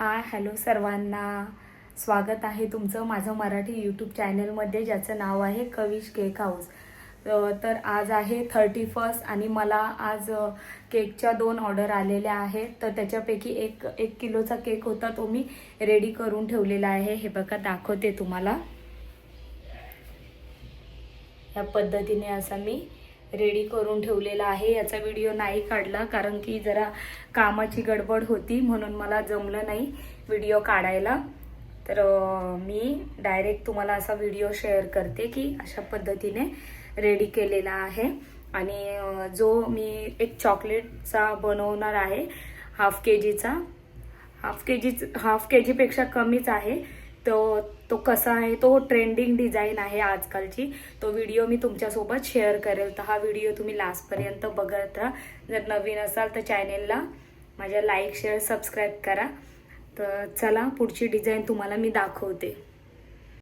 Hi hello सर्वांना, स्वागत आहे तुमचं माझं मराठी यूट्यूब चॅनलमध्ये ज्याचं नाव आहे कविश केक हाऊस। तर आज आहे 31 आणि मला आज केकच्या 2 ऑर्डर आलेल्या आहेत। तर त्याच्यापैकी एक किलोचा केक होता, तो मी रेडी करून ठेवलेला आहे। हे बघा, दाखवते तुम्हाला। या पद्धतीने असा मी रेडी करून ठेवलेला आहे। याचा व्हिडिओ नाही काढला कारण की जरा कामाची गडबड होती, म्हणून मला जमलं नाही व्हिडिओ काढायला। तर मी डायरेक्ट तुम्हाला असा व्हिडिओ शेअर करते की अशा पद्धतीने रेडी केलेला आहे। आणि जो मी एक चॉकलेटचा बनवणार आहे, हाफ के जीपेक्षा कमीच आहे। तो कसा आहे, तो ट्रेंडिंग डिझाईन आहे आजकालची। तो व्हिडिओ मी तुमच्यासोबत शेअर करेल। तर हा व्हिडिओ तुम्ही लास्टपर्यंत बघत राहा। जर नवीन असाल तर चॅनेलला माझ्या लाईक शेअर सबस्क्राईब करा। तर चला पुढची डिझाईन तुम्हाला मी दाखवते।